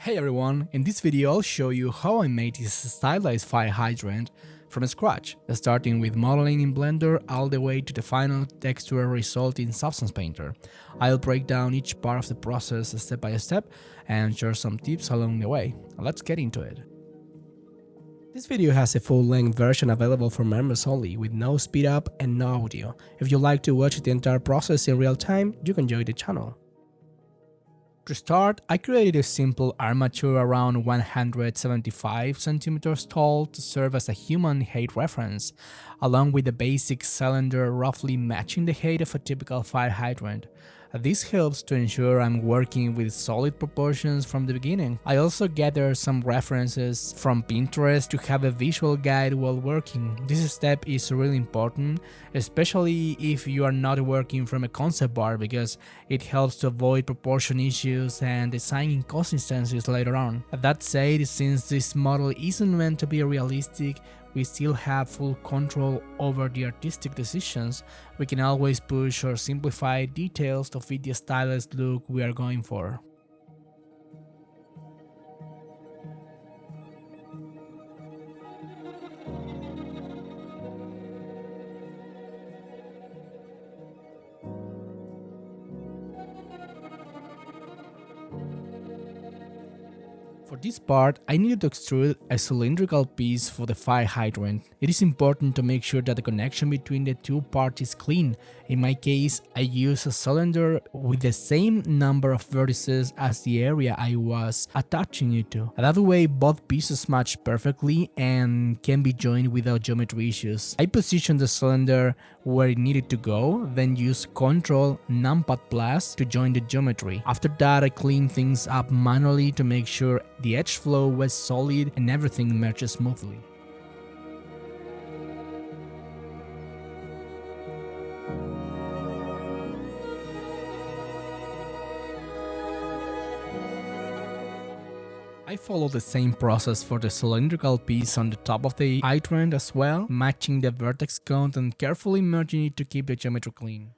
Hey everyone, in this video I'll show you how I made this stylized fire hydrant from scratch, starting with modeling in Blender all the way to the final texture result in Substance Painter. I'll break down each part of the process step by step and share some tips along the way. Let's get into it. This video has a full-length version available for members only, with no speed up and no audio. If you like to watch the entire process in real time, you can join the channel. To start, I created a simple armature around 175 cm tall to serve as a human height reference, along with the basic cylinder roughly matching the height of a typical fire hydrant. This helps to ensure I'm working with solid proportions from the beginning. I also gathered some references from Pinterest to have a visual guide while working. This step is really important, especially if you are not working from a concept art, because it helps to avoid proportion issues and design inconsistencies later on. That said, since this model isn't meant to be realistic, we still have full control over the artistic decisions. We can always push or simplify details to fit the stylized look we are going for. For this part, I needed to extrude a cylindrical piece for the fire hydrant. It is important to make sure that the connection between the two parts is clean. In my case, I used a cylinder with the same number of vertices as the area I was attaching it to. That way, both pieces match perfectly and can be joined without geometry issues. I positioned the cylinder where it needed to go, then used Ctrl numpad plus to join the geometry. After that, I cleaned things up manually to make sure the edge flow was solid and everything merged smoothly. I followed the same process for the cylindrical piece on the top of the hydrant as well, matching the vertex count and carefully merging it to keep the geometry clean.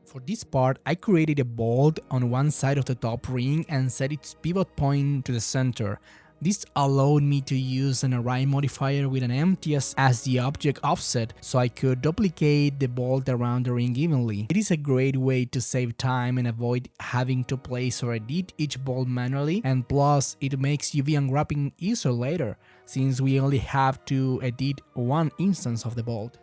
For this part, I created a bolt on one side of the top ring and set its pivot point to the center. This allowed me to use an array modifier with an empty as the object offset, so I could duplicate the bolt around the ring evenly. It is a great way to save time and avoid having to place or edit each bolt manually, and plus it makes UV unwrapping easier later, since we only have to edit one instance of the bolt.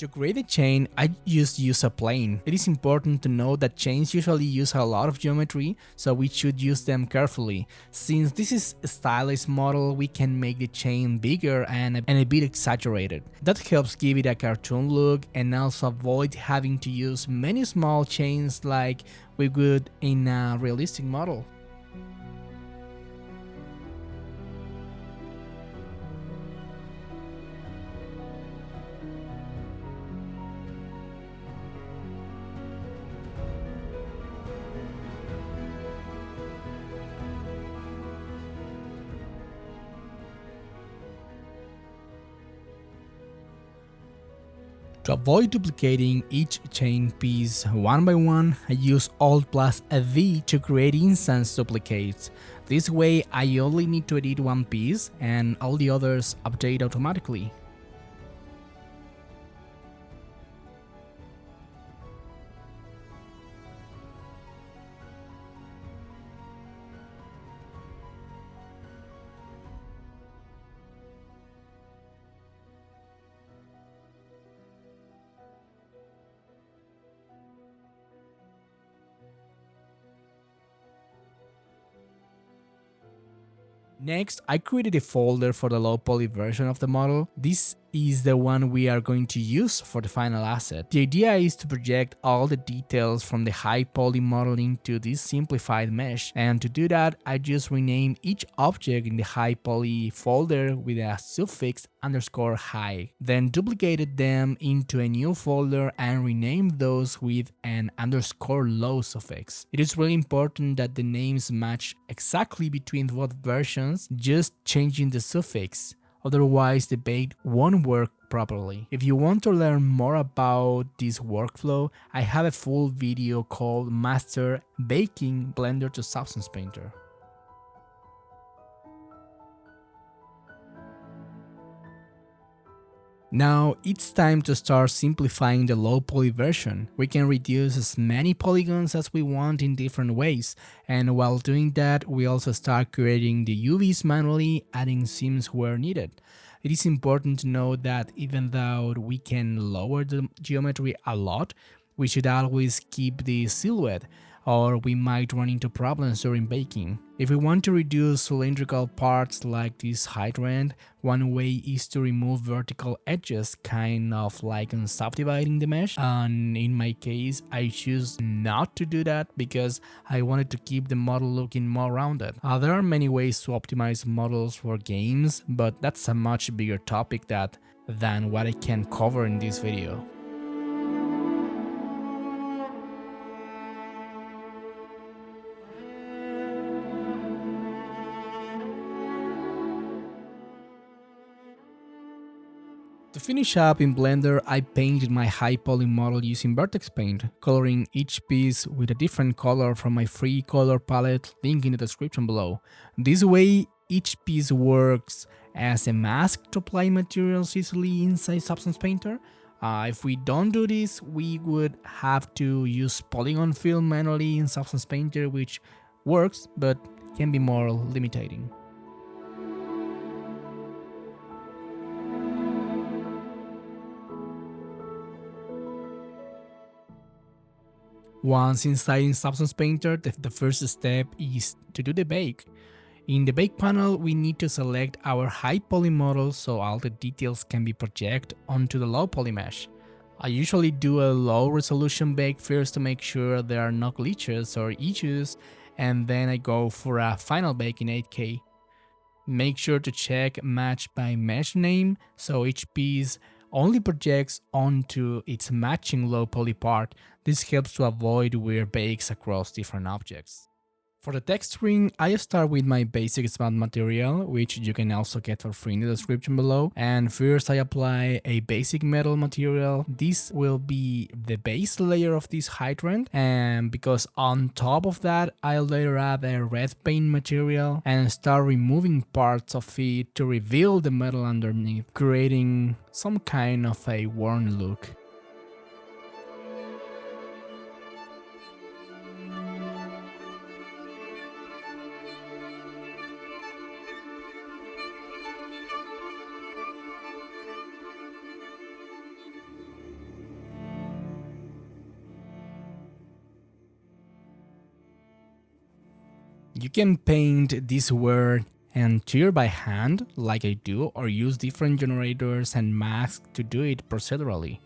To create a chain, I just use a plane. It is important to know that chains usually use a lot of geometry, so we should use them carefully. Since this is a stylized model, we can make the chain bigger and a bit exaggerated. That helps give it a cartoon look and also avoid having to use many small chains like we would in a realistic model. To avoid duplicating each chain piece one by one, I use Alt plus a V to create instance duplicates. This way I only need to edit one piece and all the others update automatically. Next, I created a folder for the low poly version of the model. This is the one we are going to use for the final asset. The idea is to project all the details from the high poly modeling to this simplified mesh, and to do that I just rename each object in the high poly folder with a suffix _high, then duplicated them into a new folder and renamed those with an _low suffix. It is really important that the names match exactly between both versions, just changing the suffix. Otherwise, the bake won't work properly. If you want to learn more about this workflow, I have a full video called Master Baking Blender to Substance Painter. Now it's time to start simplifying the low poly version. We can reduce as many polygons as we want in different ways, and while doing that we also start creating the UVs manually, adding seams where needed. It is important to know that even though we can lower the geometry a lot, we should always keep the silhouette, or we might run into problems during baking. If we want to reduce cylindrical parts like this hydrant, one way is to remove vertical edges, kind of like on subdividing the mesh, and in my case I choose not to do that because I wanted to keep the model looking more rounded. There are many ways to optimize models for games, but that's a much bigger topic than what I can cover in this video. To finish up in Blender, I painted my high poly model using Vertex paint, coloring each piece with a different color from my free color palette, link in the description below. This way, each piece works as a mask to apply materials easily inside Substance Painter. If we don't do this, we would have to use polygon fill manually in Substance Painter, which works, but can be more limiting. Once inside in Substance Painter, the first step is to do the bake. In the bake panel, we need to select our high poly model so all the details can be projected onto the low poly mesh. I usually do a low resolution bake first to make sure there are no glitches or issues, and then I go for a final bake in 8K. Make sure to check match by mesh name so each piece only projects onto its matching low poly part. This helps to avoid weird bakes across different objects. For the texturing, I start with my basic smooth material, which you can also get for free in the description below. And first I apply a basic metal material. This will be the base layer of this hydrant, and because on top of that I'll later add a red paint material and start removing parts of it to reveal the metal underneath, creating some kind of a worn look. You can paint this word and tear by hand, like I do, or use different generators and masks to do it procedurally.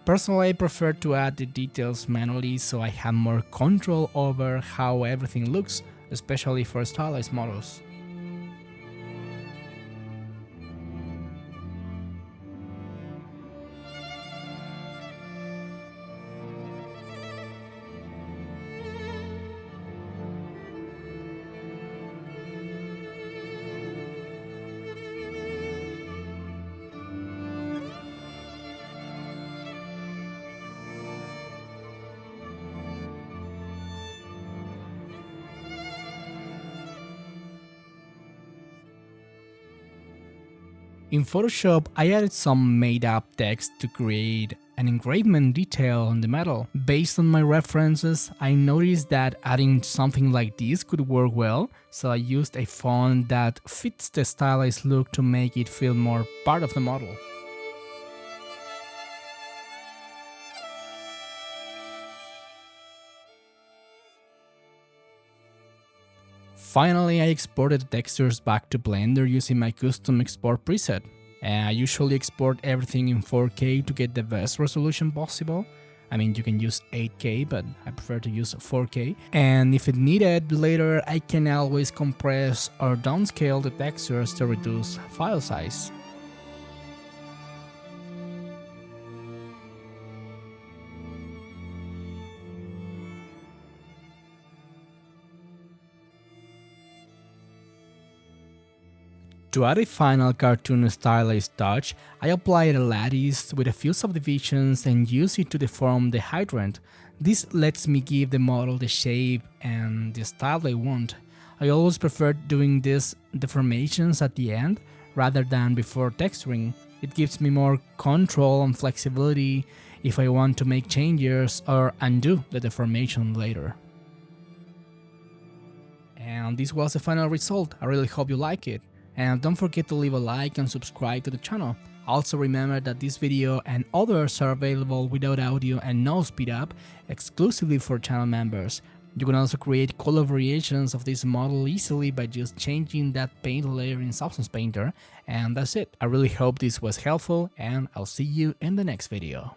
Personally, I prefer to add the details manually so I have more control over how everything looks, especially for stylized models. In Photoshop, I added some made-up text to create an engravement detail on the metal. Based on my references, I noticed that adding something like this could work well, so I used a font that fits the stylized look to make it feel more part of the model. Finally, I exported the textures back to Blender using my custom export preset. I usually export everything in 4K to get the best resolution possible. I mean, you can use 8K, but I prefer to use 4K. And if it needed later, I can always compress or downscale the textures to reduce file size. To add a final cartoon stylized touch, I applied a lattice with a few subdivisions and used it to deform the hydrant. This lets me give the model the shape and the style I want. I always prefer doing these deformations at the end rather than before texturing. It gives me more control and flexibility if I want to make changes or undo the deformation later. And this was the final result. I really hope you like it. And don't forget to leave a like and subscribe to the channel. Also remember that this video and others are available without audio and no speed up, exclusively for channel members. You can also create color variations of this model easily by just changing that paint layer in Substance Painter. And that's it. I really hope this was helpful and I'll see you in the next video.